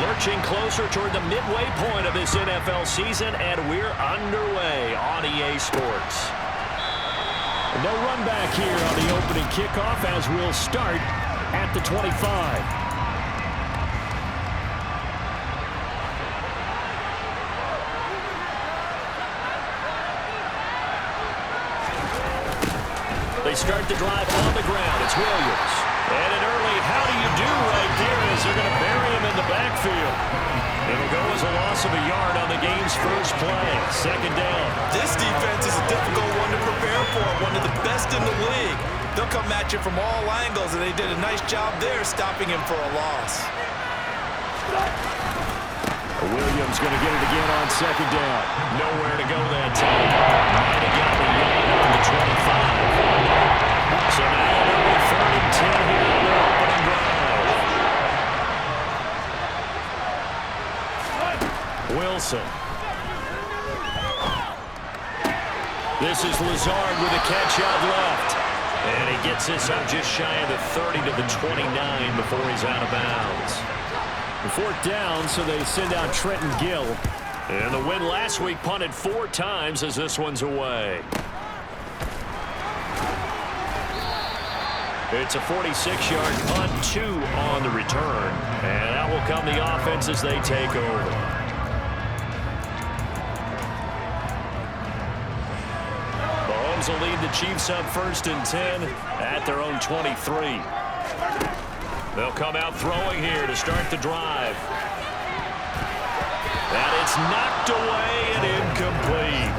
Lurching closer toward the midway point of this NFL season, and we're underway on EA Sports. No run back here on the opening kickoff as we'll start at the 25. They start the drive on the ground. It's Williams. And an early how do you do right there as they're going to bury him in the backfield. It'll go as a loss of a yard on the game's first play. Second down. This defense is a difficult one to prepare for. One of the best in the league. They'll come at you from all angles, and they did a nice job there stopping him for a loss. Williams going to get it again on second down. Nowhere to go that time. Might have got the yard up to the 25. So now they're 3rd and 10 here on their opening drive. Wilson. This is Lazard with a catch out left. And he gets this up just shy of the 30 to the 29 before he's out of bounds. Fourth down, so they send out Trenton Gill. And the win last week punted 4 times as this one's away. It's a 46-yard punt, 2 on the return. And out will come the offense as they take over. Mahomes will lead the Chiefs up 1st and 10 at their own 23. They'll come out throwing here to start the drive. And it's knocked away and incomplete.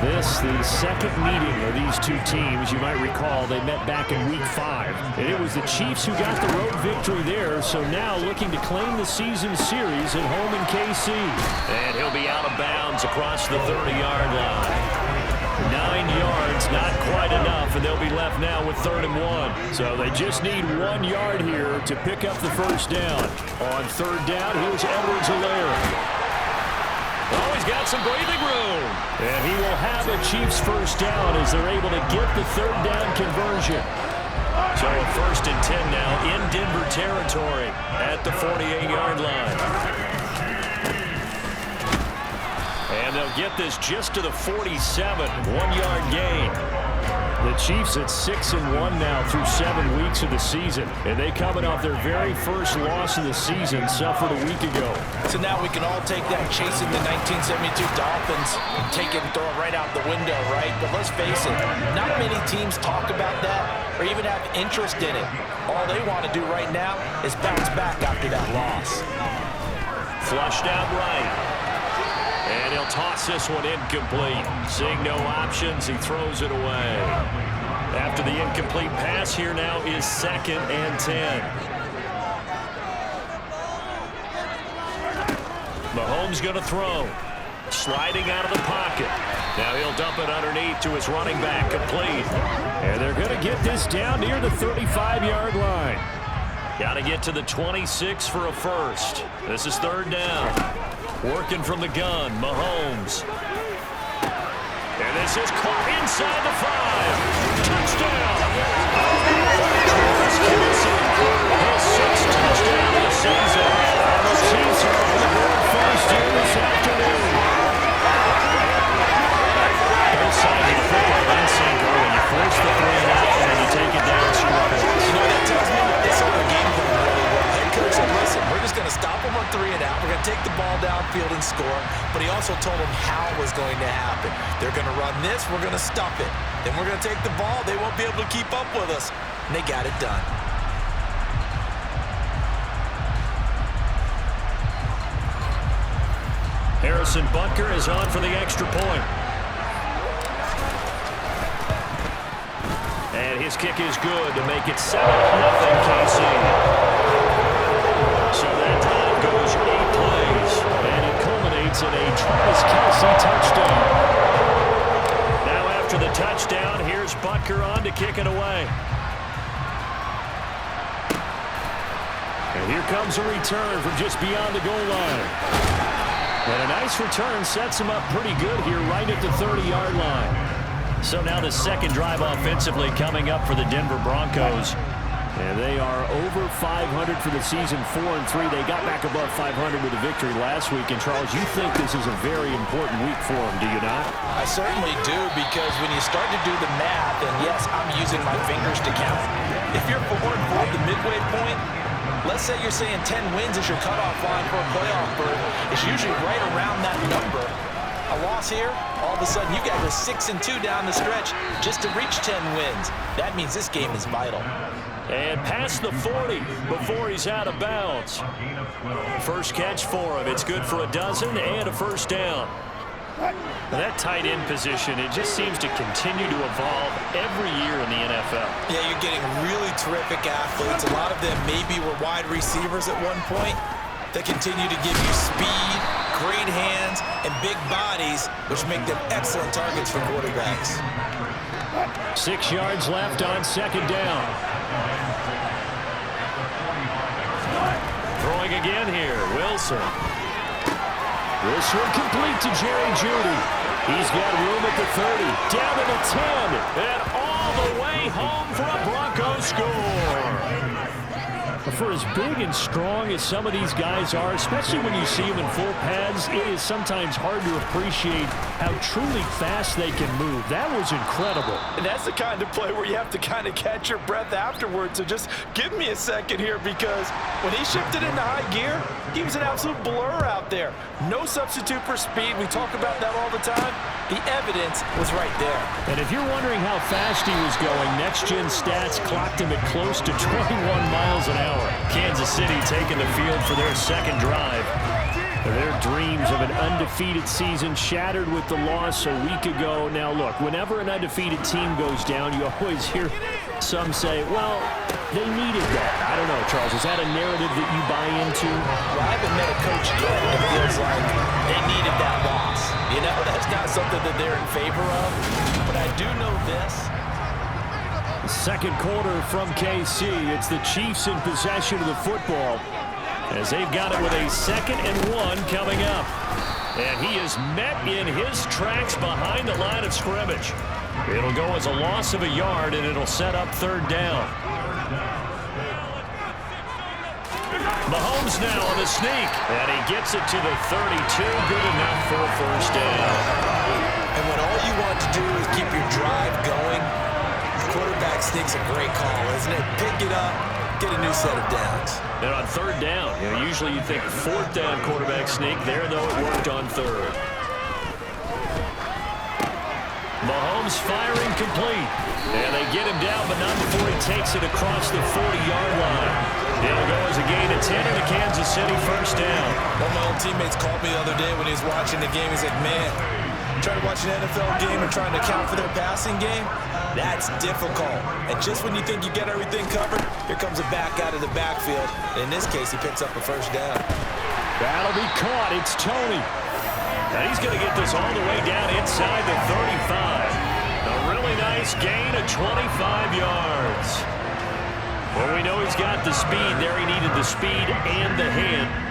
This, the second meeting of these two teams. You might recall they met back in Week 5. And it was the Chiefs who got the road victory there, so now looking to claim the season series at home in KC. And he'll be out of bounds across the 30-yard line. 9 yards, not quite enough, and they'll be left now with 3rd and 1. So they just need 1 yard here to pick up the first down. On 3rd down, here's Edwards-Helaire. Oh, he's got some breathing room. And he will have a Chiefs first down as they're able to get the 3rd down conversion. So a 1st and 10 now in Denver territory at the 48-yard line. And they'll get this just to the 47, 1-yard gain. The Chiefs at 6-1 now through 7 weeks of the season. And they coming off their very first loss of the season, suffered a week ago. So now we can all take that chasing the 1972 Dolphins and take it and throw it right out the window, right? But let's face it, not many teams talk about that or even have interest in it. All they want to do right now is bounce back after that loss. Flushed out right. And he'll toss this one incomplete. Seeing no options, he throws it away. After the incomplete pass, here now is 2nd and 10. Mahomes going to throw. Sliding out of the pocket. Now he'll dump it underneath to his running back, complete. And they're going to get this down near the 35-yard line. Got to get to the 26 for a first. This is 3rd down. Working from the gun, Mahomes. And this is caught inside the 5. Touchdown! Travis Kelce, his 6th touchdown of the season. The Chiefs are on the board first here this afternoon. Both sides of the football in sync early. You force the 3 and out, and you take it down scrimmage. You know, that tells me that they saw the game plan really well. Head coach said, listen, we're just going to stop them on 3 and out. We're going to take the ball downfield and score. But he also told them how it was going to happen. They're going to run this. We're going to stop it. Then we're going to take the ball. They won't be able to keep up with us. And they got it done. Harrison Butker is on for the extra point. And his kick is good to make it 7-0 KC. So that drive goes 8 plays, and it culminates in a Travis Kelce touchdown. Now after the touchdown, here's Butker on to kick it away. And here comes a return from just beyond the goal line. And a nice return sets him up pretty good here right at the 30-yard line. So now the second drive offensively coming up for the Denver Broncos. And they are over 500 for the season, 4-3. They got back above 500 with a victory last week. And, Charles, you think this is a very important week for them, do you not? I certainly do, because when you start to do the math, and yes, I'm using my fingers to count. If you're 4-4 at the midway point, let's say you're saying 10 wins is your cutoff line for a playoff berth. It's usually right around that number. A loss here, all of a sudden you got to go 6-2 down the stretch just to reach 10 wins. That means this game is vital. And past the 40 before he's out of bounds. First catch for him. It's good for a dozen and a first down. That tight end position, it just seems to continue to evolve every year in the NFL. Yeah, you're getting really terrific athletes. A lot of them maybe were wide receivers at one point. They continue to give you speed, great hands, and big bodies, which make them excellent targets for quarterbacks. 6 yards left on second down. Throwing again here, Wilson. This one complete to Jerry Jeudy. He's got room at the 30, down to the 10, and all the way home for a Broncos score. For as big and strong as some of these guys are, especially when you see them in full pads, it is sometimes hard to appreciate how truly fast they can move. That was incredible. And that's the kind of play where you have to kind of catch your breath afterwards. So just give me a second here, because when he shifted into high gear, he was an absolute blur out there. No substitute for speed. We talk about that all the time. The evidence was right there. And if you're wondering how fast he was going, next-gen stats clocked him at close to 21 miles an hour. Kansas City taking the field for their second drive. Their dreams of an undefeated season shattered with the loss a week ago. Now, look, whenever an undefeated team goes down, you always hear some say, well, they needed that. I don't know, Charles. Is that a narrative that you buy into? Well, I haven't met a coach yet that feels like they needed that loss. You know, that's not something that they're in favor of. But I do know this. Second quarter from KC. It's the Chiefs in possession of the football, as they've got it with a 2nd and 1 coming up. And he is met in his tracks behind the line of scrimmage. It'll go as a loss of a yard, and it'll set up third down. Mahomes now on the sneak, and he gets it to the 32. Good enough for a first down. And when all you want to do is keep your drive going, quarterback sneak's a great call, isn't it? Pick it up, get a new set of downs. And on third down, usually you think fourth down quarterback sneak. There, though, it worked on third. Mahomes firing complete. And they get him down, but not before he takes it across the 40-yard line. It'll go as a gain of 10 and a Kansas City first down. One of my old teammates called me the other day when he was watching the game. He's like, man, trying to watch an NFL game and trying to account for their passing game, that's difficult. And just when you think you get everything covered, here comes a back out of the backfield. And in this case, he picks up a first down. That'll be caught. It's Tony. Now he's going to get this all the way down inside the 35. A really nice gain of 25 yards. Well, we know he's got the speed there. He needed the speed and the hand.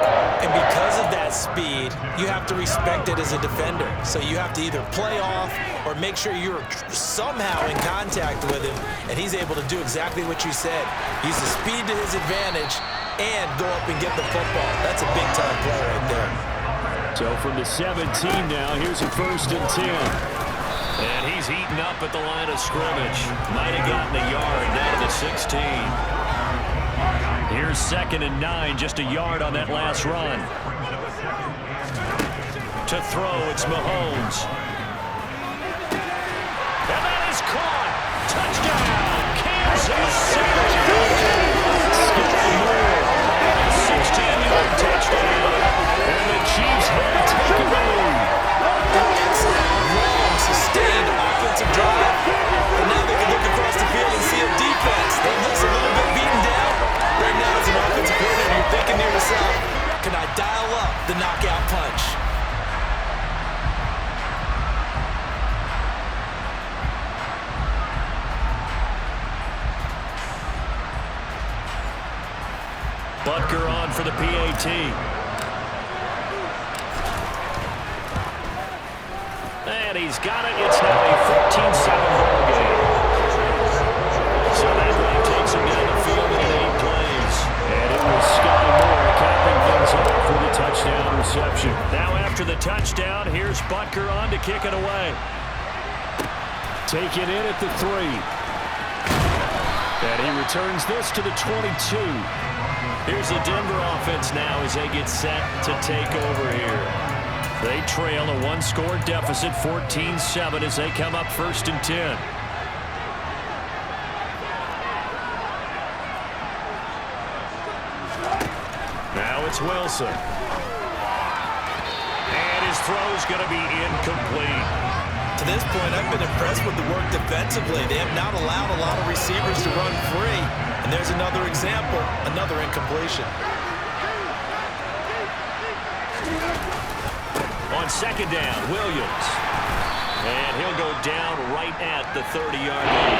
And because of that speed, you have to respect it as a defender. So you have to either play off or make sure you're somehow in contact with him, and he's able to do exactly what you said. Use the speed to his advantage and go up and get the football. That's a big-time play right there. So from the 17 now, here's a 1st and 10. And he's eaten up at the line of scrimmage. Might have gotten a yard down to the 16. Here's 2nd and 9, just a yard on that last run. To throw, it's Mahomes. And that is caught. Touchdown, Kansas City. Sky Moore, a 16-yard touchdown. And the Chiefs have taken the lead. Long, sustained offensive drive. And now they can look across the field and see a defense that looks a little bit beaten down. Right now, as an offensive coordinator, you're thinking to yourself, can I dial up the knockout punch? Butker on for the PAT. And he's got it. It's now a 14-7 ball game. So that drive takes him down the field in 8 plays. And it was Sky Moore capping things off with a touchdown reception. Now after the touchdown, here's Butker on to kick it away. Taken in at the 3. And he returns this to the 22. Here's the Denver offense now as they get set to take over here. They trail a 1-score deficit, 14-7, as they come up 1st and 10. Now it's Wilson. And his throw's going to be incomplete. To this point, I've been impressed with the work defensively. They have not allowed a lot of receivers to run free. And there's another example, another incompletion. On 2nd down, Williams. And he'll go down right at the 30-yard line.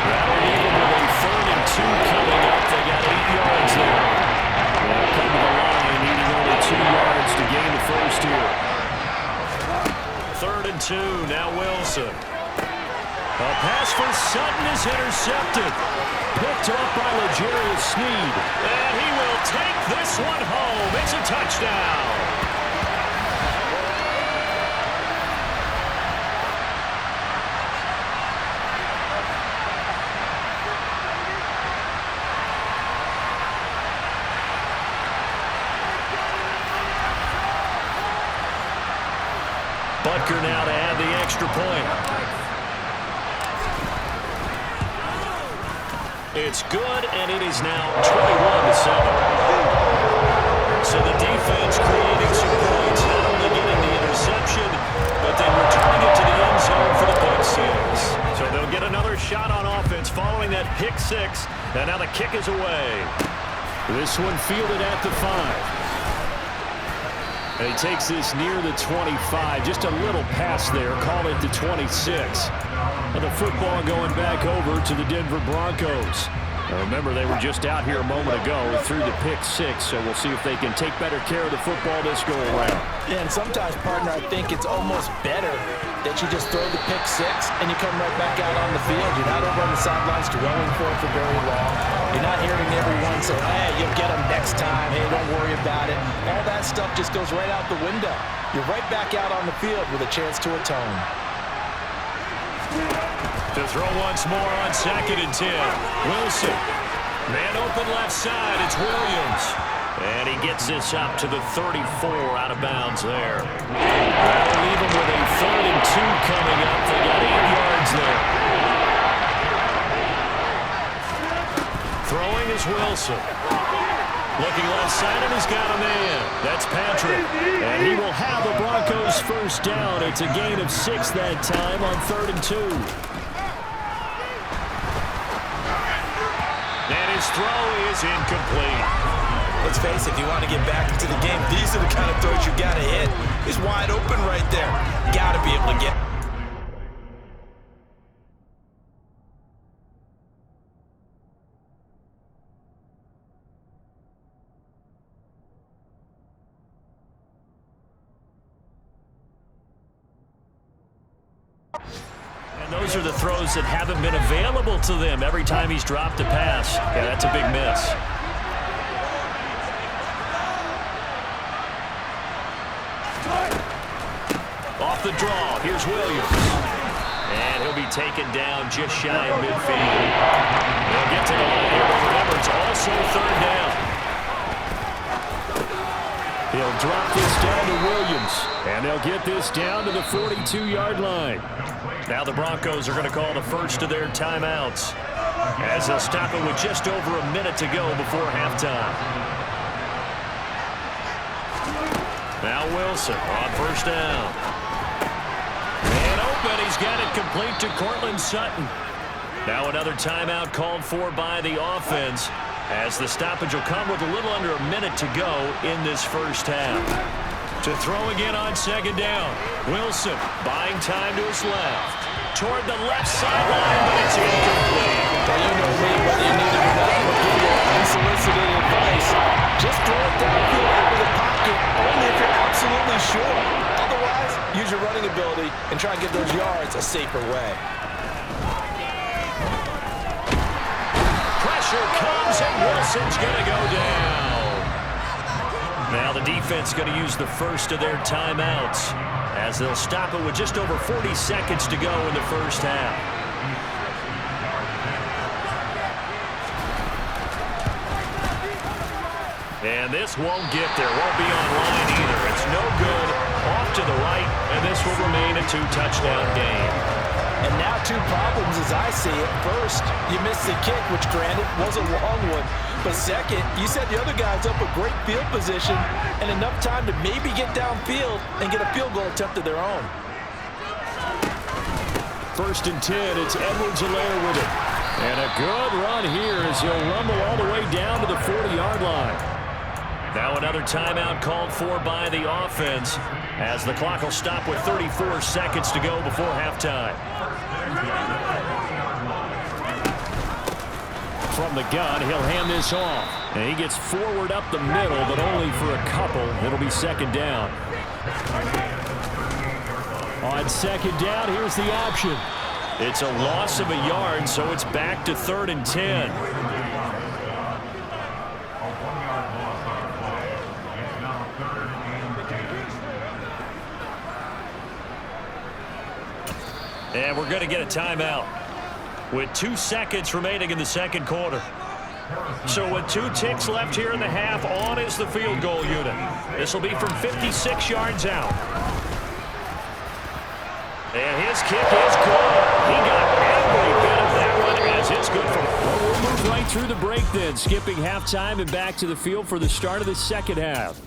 Rather even with a 3rd and 2 coming up. They got 8 yards there. They'll come to the line, needing only 2 yards to gain the first here. 3rd and 2, now Wilson. A pass for Sutton is intercepted. Picked up by L'Jarius Sneed. And he will take this one home. It's a touchdown. Butker now to add the extra point. It's good, and it is now 21-7. So the defense creating some points, not only getting the interception, but then returning it to the end zone for the pick 6. So they'll get another shot on offense following that pick 6, and now the kick is away. This one fielded at the 5. And he takes this near the 25. Just a little pass there. Call it the 26. And the football going back over to the Denver Broncos. Now remember, they were just out here a moment ago through the pick 6, so we'll see if they can take better care of the football this go around. Yeah, and sometimes, partner, I think it's almost better that you just throw the pick 6 and you come right back out on the field. You're not over on the sidelines dwelling for it for very long. You're not hearing everyone say, hey, you'll get them next time. Hey, don't worry about it. All that stuff just goes right out the window. You're right back out on the field with a chance to atone. To throw once more on 2nd and 10. Wilson. Man open left side. It's Williams. And he gets this up to the 34 out of bounds there. That'll leave him with a 3rd and 2 coming up. They got 8 yards there. Throwing is Wilson. Looking left side, and he's got a man. That's Patrick. And he will have the Broncos first down. It's a gain of 6 that time on 3rd and 2. And his throw is incomplete. Let's face it, if you want to get back into the game, these are the kind of throws you got to hit. He's wide open right there. Got to be able to get. And those are the throws that haven't been available to them every time he's dropped a pass. Yeah, that's a big miss. Off the draw, here's Williams. And he'll be taken down just shy of midfield. They'll get to the line here, but remember, it's also third down. He'll drop this down to Williams, and they'll get this down to the 42-yard line. Now the Broncos are going to call the first of their timeouts as they'll stop it with just over a minute to go before halftime. Now Wilson on first down. And open, he's got it complete to Cortland Sutton. Now another timeout called for by the offense, as the stoppage will come with a little under a minute to go in this first half. To throw again on second down. Wilson buying time to his left. Toward the left sideline, but it's incomplete. Well, you know me, whether you need it or not, we'll give you unsolicited advice. Just throw it downfield into the pocket, only if you're absolutely sure. Otherwise, use your running ability and try and get those yards a safer way. Pressure comes, and Wilson's going to go down. Now the defense going to use the first of their timeouts, as they'll stop it with just over 40 seconds to go in the first half. And this won't get there. Won't be online either. It's no good. Off to the right, and this will remain a two-touchdown game. And now two problems as I see it. First, you missed the kick, which granted was a long one. But second, you set the other guys up a great field position and enough time to maybe get downfield and get a field goal attempt of their own. First and 10, it's Edwards-Helaire with it. And a good run here as he'll rumble all the way down to the 40-yard line. Now another timeout called for by the offense, as the clock will stop with 34 seconds to go before halftime. From the gun, he'll hand this off. And he gets forward up the middle, but only for a couple. It'll be second down. On second down, here's the option. It's a loss of a yard, so it's back to 3rd and 10. And we're going to get a timeout with 2 seconds remaining in the second quarter. So with 2 ticks left here in the half, on is the field goal unit. This will be from 56 yards out. And his kick is good. He got every bit of that one, as it's good for him. Well, we'll move right through the break then, skipping halftime and back to the field for the start of the second half.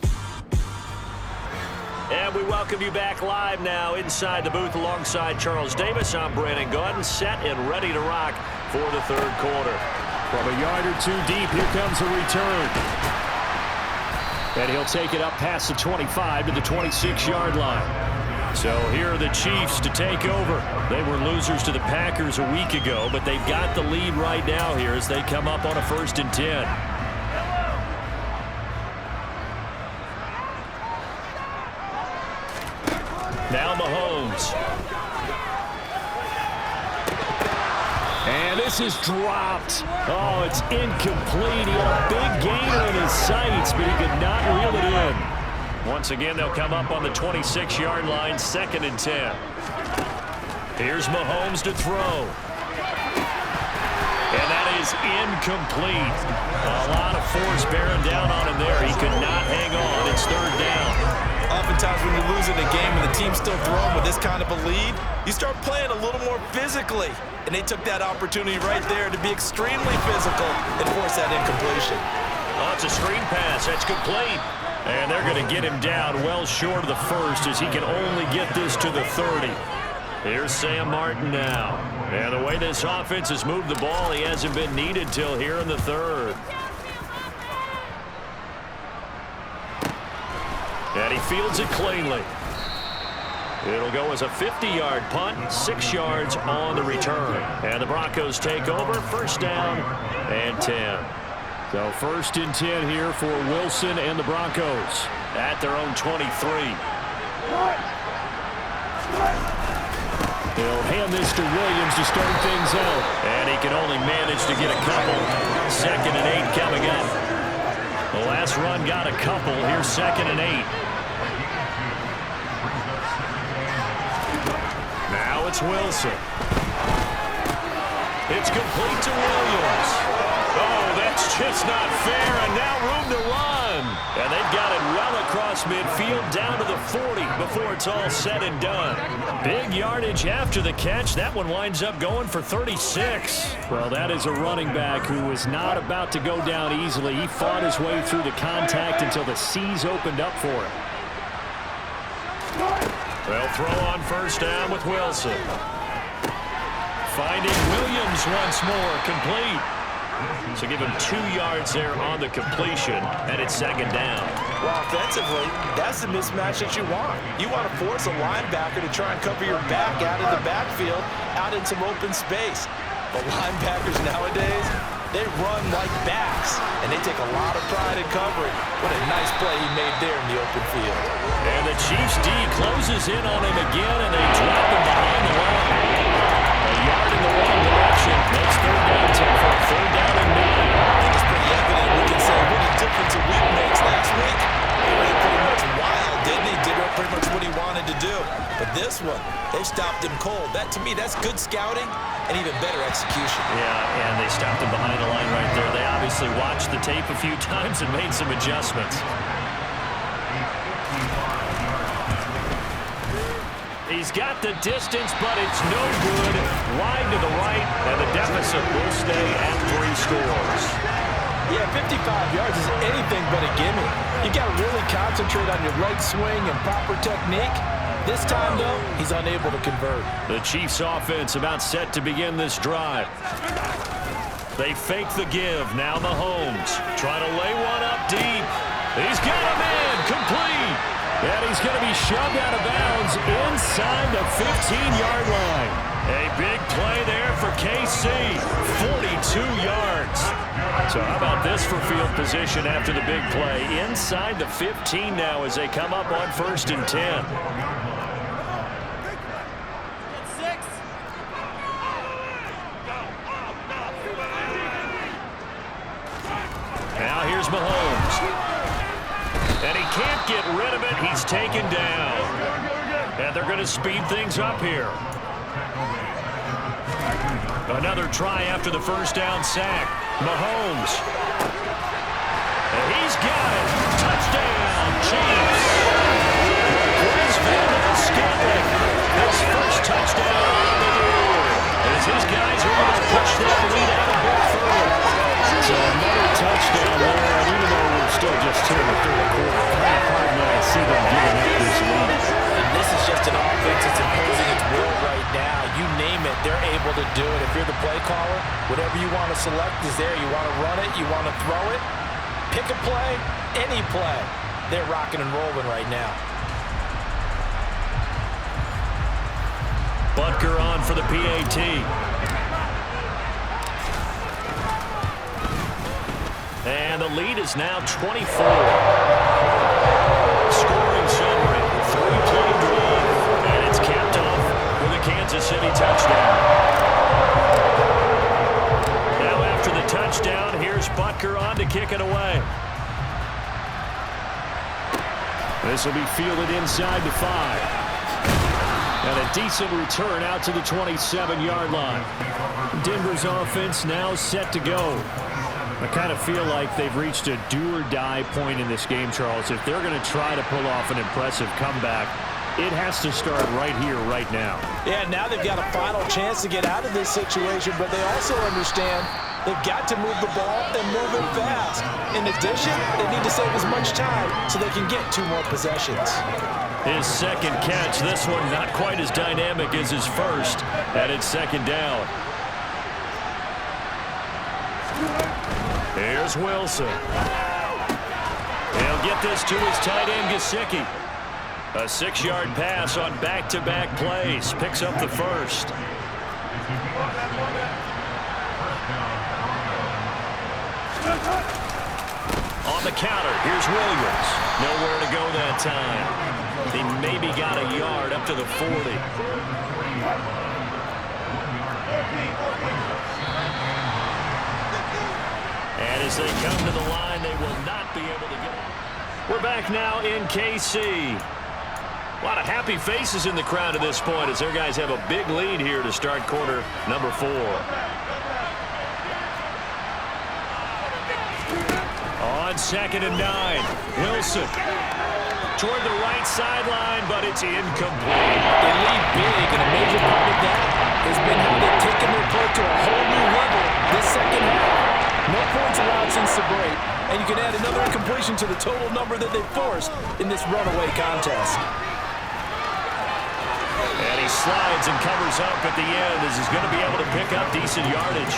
And we welcome you back live now inside the booth alongside Charles Davis. I'm Brandon Gordon, set and ready to rock for the third quarter. From a yard or two deep, here comes a return. And he'll take it up past the 25 to the 26-yard line. So here are the Chiefs to take over. They were losers to the Packers a week ago, but they've got the lead right now here as they come up on a 1st and 10. Now Mahomes. And this is dropped. Oh, it's incomplete. He had a big gainer in his sights, but he could not reel it in. Once again, they'll come up on the 26-yard line, 2nd and 10. Here's Mahomes to throw. And that is incomplete. A lot of force bearing down on him there. He could not hang on. It's 3rd down. Oftentimes when you're losing a game and the team's still throwing with this kind of a lead, you start playing a little more physically. And they took that opportunity right there to be extremely physical and force that incompletion. Oh, it's a screen pass. That's complete. And they're going to get him down well short of the first as he can only get this to the 30. Here's Sam Martin now. And the way this offense has moved the ball, he hasn't been needed till here in the 3rd. And he fields it cleanly. It'll go as a 50-yard punt, 6 yards on the return. And the Broncos take over, 1st down and 10. So 1st and 10 here for Wilson and the Broncos at their own 23. They'll hand this to Williams to start things out. And he can only manage to get a couple. 2nd and 8 coming up. The last run got a couple. Here's 2nd and 8. Now Now it's Wilson. It's complete to Williams. Oh, that's just not fair, and now room to run. And they've got it well across midfield down to the 40 before it's all said and done. Big yardage after the catch. That one winds up going for 36. Well, that is a running back who is not about to go down easily. He fought his way through the contact until the seas opened up for him. They'll throw on first down with Wilson. Finding Williams once more, complete. So give him 2 yards there on the completion, and it's second down. Well, offensively, that's the mismatch that you want. You want to force a linebacker to try and cover your back out of the backfield, out in some open space. But linebackers nowadays, they run like backs, and they take a lot of pride in covering. What a nice play he made there in the open field. And the Chiefs D closes in on him again, and they drop him behind the line. A yard in the wrong direction. Makes third down tougher. Third down and 9. I think it's pretty evident. We can say what a difference a week makes. Last week, he ran pretty much wild, didn't he? Did pretty much what he wanted to do. But this one, they stopped him cold. That, to me, that's good scouting and even better execution. Yeah, and they stopped him behind the line right there. They obviously watched the tape a few times and made some adjustments. He's got the distance, but it's no good. Wide to the right, and the deficit will stay at 3 scores. Yeah, 55 yards is anything but a gimme. You got to really concentrate on your leg swing and proper technique. This time, though, he's unable to convert. The Chiefs' offense about set to begin this drive. They fake the give. Now Mahomes trying to lay one up deep. He's got a man complete. And he's going to be shoved out of bounds inside the 15-yard line. A big play there for KC. 42 yards. So how about this for field position after the big play? Inside the 15 now as they come up on 1st and 10. Now here's Mahomes. And he can't get rid of it. He's taken down. And they're going to speed things up here. Another try after the first down sack. Mahomes. And he's got it. Touchdown, Chiefs. Chris Scantling. His first touchdown on the year. As his guys are able to push that lead out a bit further. So another touchdown there, and even though we're still just here in the third quarter, kind of hard now to see them giving up this lead. And this is just an offense that's imposing its will right now. You name it, they're able to do it. If you're the play caller, whatever you want to select is there. You want to run it, you want to throw it, pick a play, any play. They're rocking and rolling right now. Butker on for the PAT. And the lead is now 24. Scoring summary, 3-play drive, and it's capped off with a Kansas City touchdown. Now after the touchdown, here's Butker on to kick it away. This will be fielded inside the 5. And a decent return out to the 27-yard line. Denver's offense now set to go. I kind of feel like they've reached a do-or-die point in this game, Charles. If they're going to try to pull off an impressive comeback, it has to start right here, right now. Yeah, now they've got a final chance to get out of this situation, but they also understand they've got to move the ball and move it fast. In addition, they need to save as much time so they can get 2 more possessions. His second catch, this one not quite as dynamic as his first, and it's second down. Here's Wilson. He'll get this to his tight end, Gesicki. A 6-yard pass on back-to-back plays. Picks up the first. On the counter, here's Williams. Nowhere to go that time. He maybe got a yard up to the 40. And as they come to the line, they will not be able to get it. We're back now in KC. A lot of happy faces in the crowd at this point as their guys have a big lead here to start quarter number 4. On 2nd and 9, Wilson toward the right sideline, but it's incomplete. They lead big, and a major part of that has been how they've taken their play to a whole new level this second half. No points allowed since the break, and you can add another incompletion to the total number that they've forced in this runaway contest. And he slides and covers up at the end as he's going to be able to pick up decent yardage.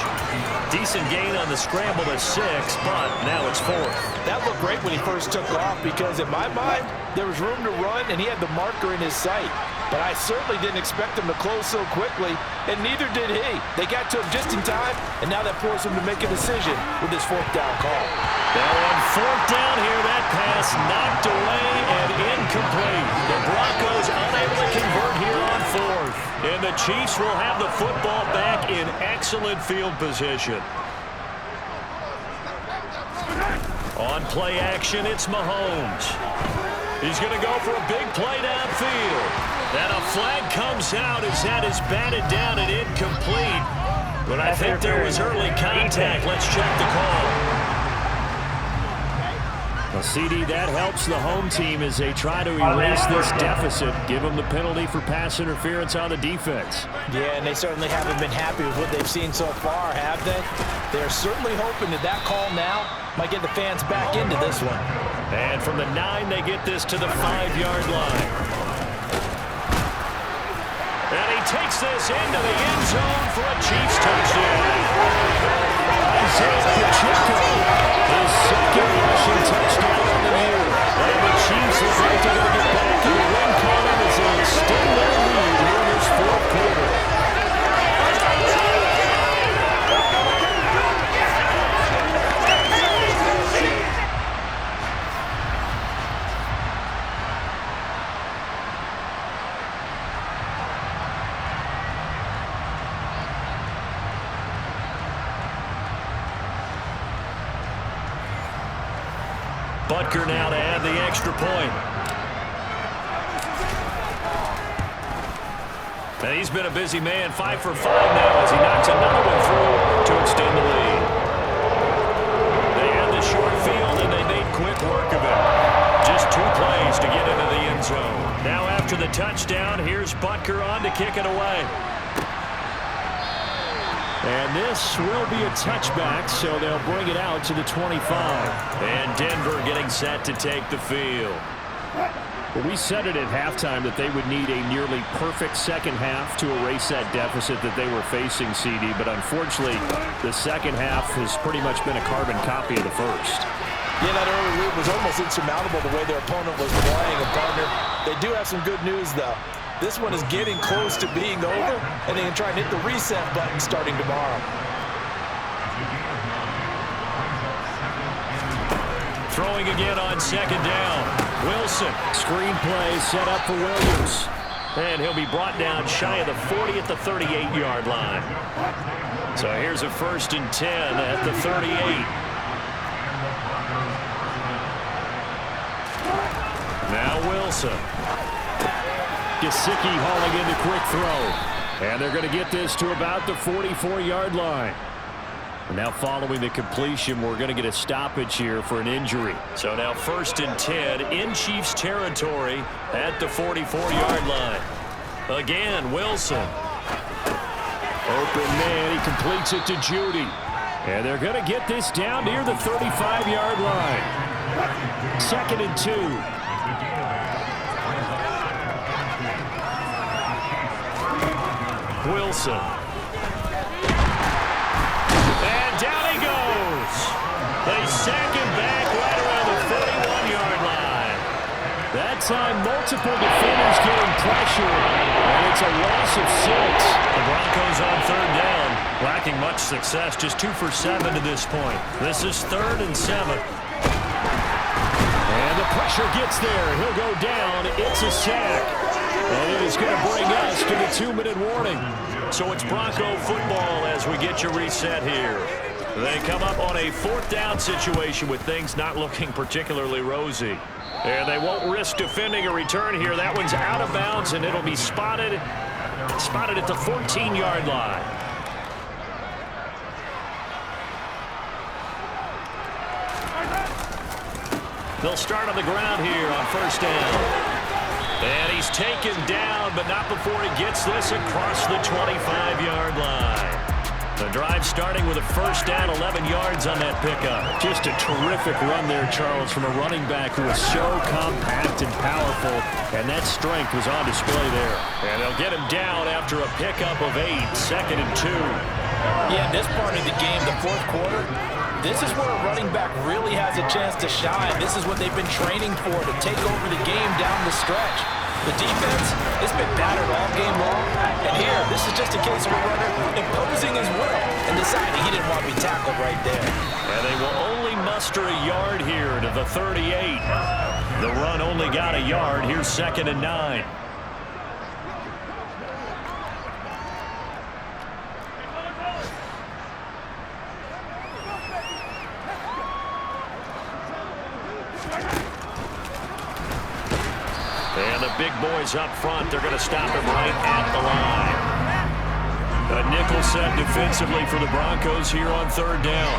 Decent gain on the scramble to 6, but now it's 4th. That looked great when he first took off because, in my mind, there was room to run and he had the marker in his sight. But I certainly didn't expect him to close so quickly, and neither did he. They got to him just in time, and now that forced him to make a decision with his 4th down call. Now on 4th down here, that pass knocked away and incomplete. The Broncos unable to convert here on 4th. And the Chiefs will have the football back in excellent field position. On play action, it's Mahomes. He's going to go for a big play downfield. And a flag comes out as that is batted down and incomplete. But I think there was early contact. Let's check the call. Well, CD, that helps the home team as they try to erase this deficit. Give them the penalty for pass interference on the defense. Yeah, and they certainly haven't been happy with what they've seen so far, have they? They're certainly hoping that that call now might get the fans back into this one. And from the 9, they get this to the 5-yard line. And he takes this into the end zone for a Chiefs touchdown. Isaiah Pacheco, his 2nd rushing touchdown on the year. And the Chiefs look like they're going to get back in the win column as they extend their lead here in this 4th quarter. Butker now to add the extra point. And he's been a busy man, 5 for 5 now as he knocks another one through to extend the lead. They had the short field and they made quick work of it. Just 2 plays to get into the end zone. Now after the touchdown, here's Butker on to kick it away. And this will be a touchback, so they'll bring it out to the 25. And Denver getting set to take the field. Well, we said it at halftime that they would need a nearly perfect second half to erase that deficit that they were facing, CD. But unfortunately, the second half has pretty much been a carbon copy of the first. Yeah, that early lead was almost insurmountable the way their opponent was playing. And, partner, they do have some good news, though. This one is getting close to being over, and they can try and hit the reset button starting tomorrow. Throwing again on 2nd down. Wilson, screen play set up for Williams. And he'll be brought down shy of the 40 at the 38-yard line. So here's a 1st and 10 at the 38. Now Wilson. Gesicki hauling in the quick throw. And they're going to get this to about the 44-yard line. And now following the completion, we're going to get a stoppage here for an injury. So now 1st and 10 in Chiefs territory at the 44-yard line. Again, Wilson. Open man, he completes it to Judy. And they're going to get this down near the 35-yard line. 2nd and 2. Wilson. And down he goes. They sack him back right around the 41-yard line. That time, multiple defenders getting pressure, and it's a loss of 6. The Broncos on 3rd down, lacking much success, just 2 for 7 to this point. This is 3rd and 7. And the pressure gets there. He'll go down. It's a sack. And it is going to bring us to the 2-minute warning. So it's Bronco football as we get you reset here. They come up on a 4th down situation with things not looking particularly rosy. And they won't risk defending a return here. That one's out of bounds, and it'll be spotted at the 14-yard line. They'll start on the ground here on 1st down. And he's taken down, but not before he gets this across the 25-yard line. The drive starting with a 1st down, 11 yards on that pickup. Just a terrific run there, Charles, from a running back who was so compact and powerful, and that strength was on display there. And they'll get him down after a pickup of 8, 2nd and 2. Yeah, this part of the game, the 4th quarter, this is where a running back really has a chance to shine. This is what they've been training for, to take over the game down the stretch. The defense has been battered all game long. And here, this is just a case of a runner imposing his will and deciding he didn't want to be tackled right there. And they will only muster a yard here to the 38. The run only got a yard. Here's 2nd and 9. And the big boys up front, they're going to stop him right at the line. A nickel set defensively for the Broncos here on 3rd down.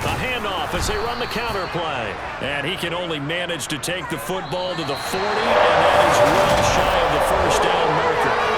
A handoff as they run the counter play. And he can only manage to take the football to the 40, and that is well shy of the 1st down marker.